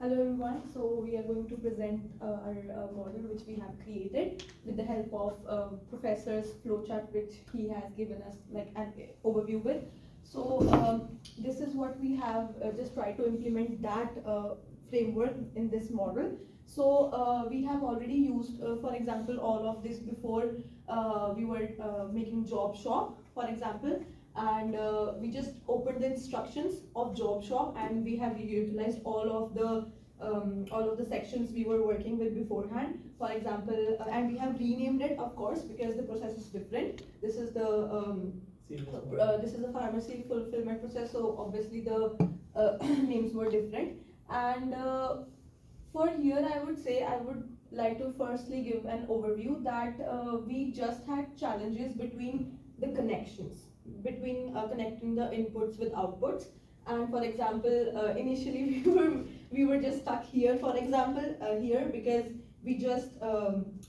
Hello everyone, so we are going to present our model which we have created with the help of Professor's flowchart which he has given us like an overview with. So this is what we have just tried to implement that framework in this model. So we have already used, for example, all of this before we were making job shop, for example, and we just opened the instructions of job shop and we have utilized all of the sections we were working with beforehand. For example, and we have renamed it, of course, because the process is different. This is the pharmacy fulfillment process, so obviously the names were different. And for here, I would say I would like to firstly give an overview that we just had challenges between the connections, between connecting the inputs with outputs. And for example, initially we were just stuck here, for example, here, because we just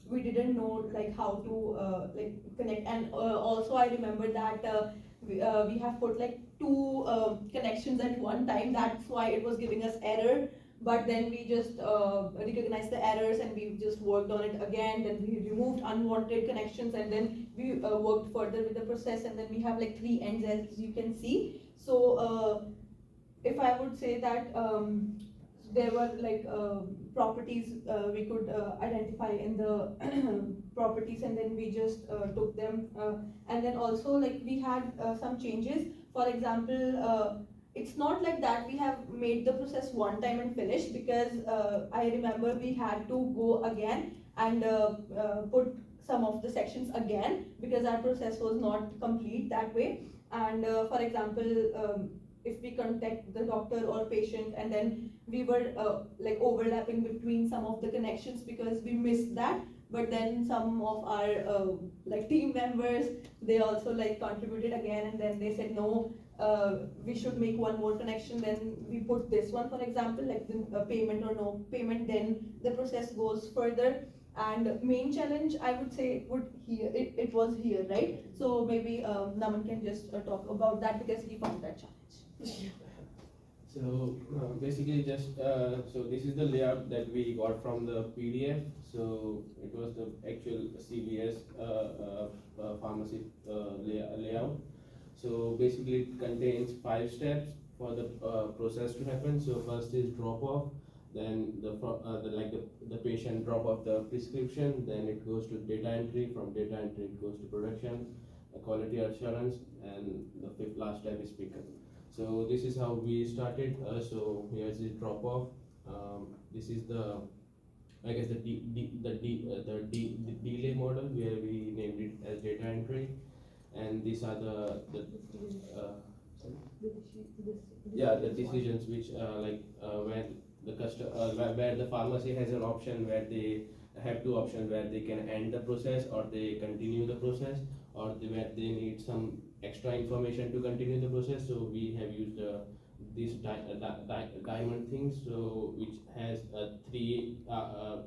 we didn't know like how to like connect. And also I remember that we have put like two connections at one time. That's why it was giving us error. But then we just recognized the errors and we just worked on it again. Then we removed unwanted connections and then we worked further with the process. And then we have like three ends, as you can see. So if I would say that there were like properties we could identify in the properties, and then we just took them. And then also like we had some changes. For example, it's not like that we have made the process one time and finished, because I remember we had to go again and put some of the sections again because our process was not complete that way. And for example, if we contact the doctor or patient, and then we were like overlapping between some of the connections because we missed that. But then some of our like team members, they also like contributed again, and then they said no, we should make one more connection. Then we put this one, for example, like the payment or no payment. Then the process goes further. And main challenge, I would say, it was here, right? So maybe Naman can just talk about that because he found that challenge. So basically just so this is the layout that we got from the PDF. So it was the actual CVS pharmacy layout. So basically it contains 5 steps for the process to happen. So first is drop off, then the patient drop off the prescription, then it goes to data entry, from data entry it goes to production, quality assurance, and the last step is pickup. So this is how we started. So here's the drop off. This is the, I guess, the delay model where we named it as data entry, and these are the decisions which when the customer where the pharmacy has an option where they have 2 options, where they can end the process or they continue the process, or where they need some extra information to continue the process. So we have used this diamond things, so which has 3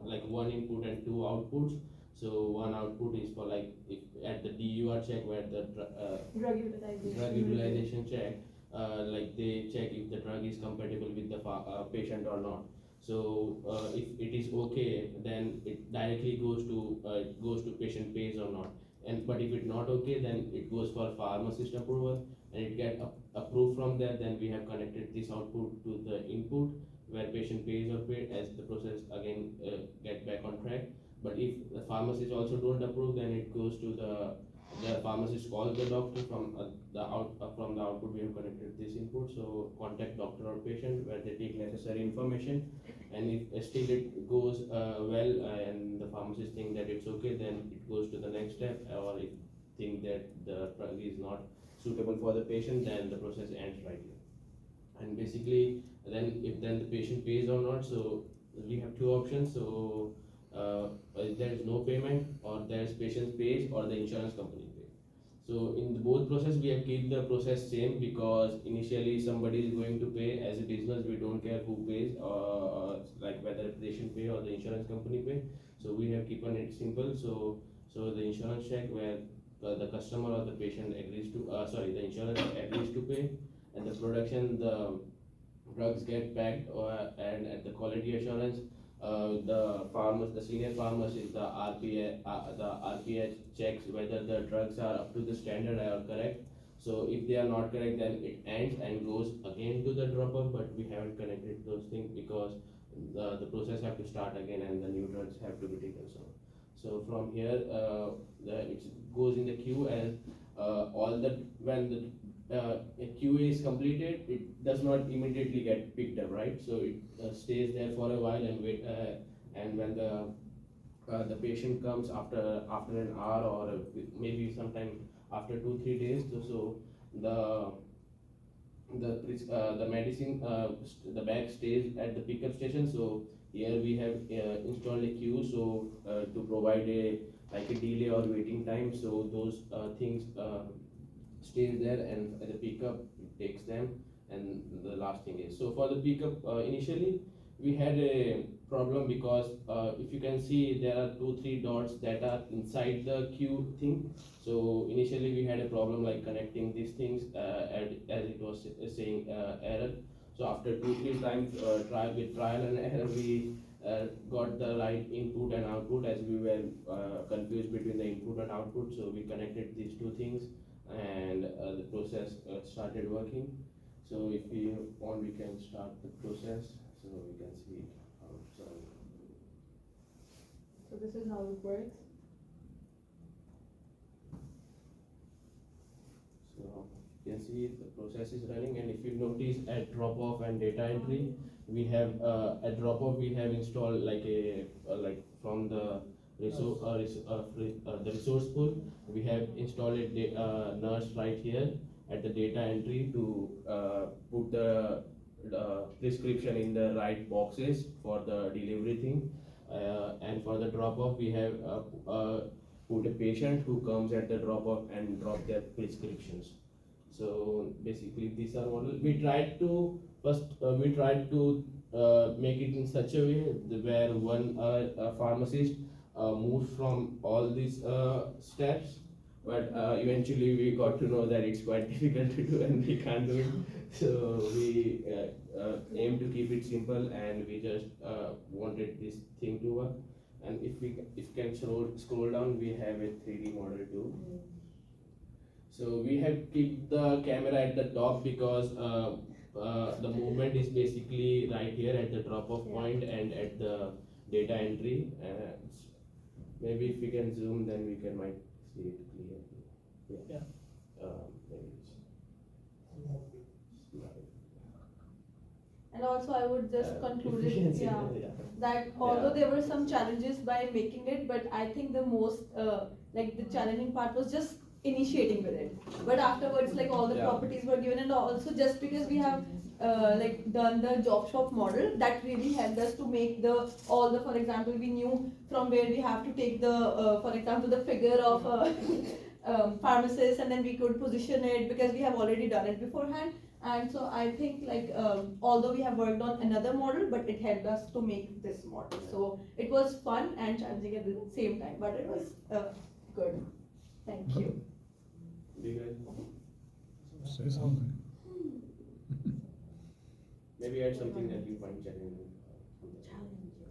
like 1 input and 2 outputs. So one output is for like if at the DUR check, where the drug utilization check, like they check if the drug is compatible with the patient or not. So if it is okay, then it directly goes to patient pays or not. And but if it's not okay, then it goes for pharmacist approval and it get approved from there. Then we have connected this output to the input where patient pays or paid, as the process again get back on track. But if the pharmacist also don't approve, then it goes to the pharmacist calls the doctor from the output we have connected this input. So contact doctor or patient where they take necessary information, and if still it goes well and the pharmacist think that it's okay, then it goes to the next step. Or if think that the drug is not suitable for the patient, then the process ends right here. And basically then if the patient pays or not, so we have 2 options. So there is no payment, or there is patient pays, or the insurance company pays. So in the both process we have kept the process same, because initially somebody is going to pay. As a business we don't care who pays, like whether a patient pay or the insurance company pay. So we have kept it simple. So the insurance check where the customer or the patient agrees to the insurance agrees to pay, and the production, the drugs get packed and at the quality quality assurance. The senior pharmacist, the RPH checks whether the drugs are up to the standard or correct. So if they are not correct, then it ends and goes again to the drop-off, but we haven't connected those things because the process have to start again and the new drugs have to be taken. So from here, it goes in the queue, and when the QA is completed, it does not immediately get picked up, right? So it stays there for a while and wait, and when the patient comes after an hour or maybe sometime after 2-3 days, so the medicine the bag stays at the pickup station. So here we have installed a queue, so to provide a delay or waiting time, so those things stays there, and at the pickup it takes them. And the last thing is, so for the pickup, initially we had a problem because if you can see, there are 2-3 dots that are inside the queue thing. So initially we had a problem like connecting these things as it was saying error. So after 2-3 times trial and error, we got the right input and output, as we were confused between the input and output. So we connected these two things, and the process started working. So if we want, we can start the process, so we can see how it's running. So this is how it works. So you can see the process is running, and if you notice at drop-off and data entry, we have at drop-off we have installed like from the the resource pool, we have installed a nurse right here at the data entry to put the prescription in the right boxes for the delivery thing, and for the drop-off we have put a patient who comes at the drop-off and drop their prescriptions. So basically these are model. We tried to make it in such a way where one pharmacist moves from all these steps, but eventually we got to know that it's quite difficult to do and we can't do it. So we aim to keep it simple, and we just wanted this thing to work. And if you can scroll down, we have a 3D model too. So we have keep the camera at the top because the movement is basically right here at the drop-off point and at the data entry. Maybe if we can zoom, then we might see it clearly. Yeah. Maybe it's And also I would just conclude if you can it, see that although there were some challenges by making it, but I think the most the challenging part was just initiating with it. But afterwards, like all the properties were given, and also just because we have done the job shop model, that really helped us to make for example, we knew from where we have to take the for example the figure of pharmacist, and then we could position it because we have already done it beforehand. And so I think although we have worked on another model, but it helped us to make this model. So it was fun and challenging at the same time, but it was good. Thank you. Do you guys Say something. maybe add something that you find challenging? Challenging.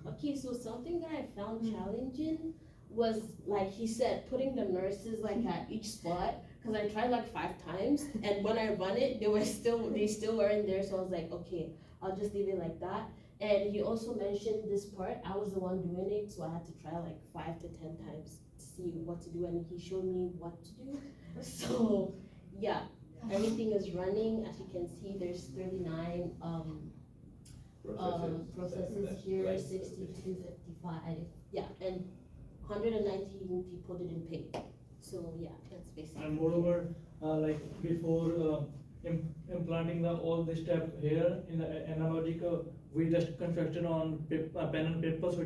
Okay, so something that I found challenging was, like he said, putting the nurses at each spot. Cause I tried 5 times, and when I run it, they still weren't there. So I was like, okay, I'll just leave it like that. And he also mentioned this part. I was the one doing it, so I had to try 5 to 10 times to see what to do, and he showed me what to do. So yeah, everything is running. As you can see, there's 39 processes here, 62, 55, yeah, and 119 people didn't pay. So yeah, that's basically. And moreover, before implanting all the step here in the analogic, we just constructed on pen and paper, so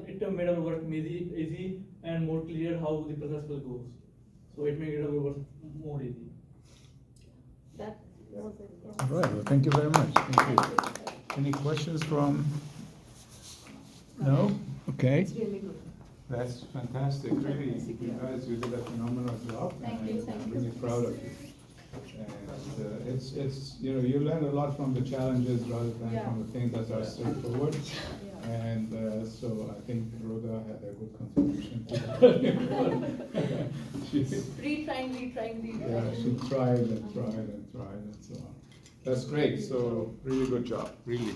it made our work easy and more clear how the process will go. So it made our work more easy. That was it. All right, well, thank you very much. Thank you. Any questions from? No? Okay. It's really good. That's fantastic, really. You guys, you did a phenomenal job. Thank you, and thank I'm you. really proud of you. And it's, you know, you learn a lot from the challenges rather than Yeah. from the things that are straightforward. And so I think Rhoda had a good contribution to that. She, Retrying. yeah, she tried and so on. That's great, so really good job, really.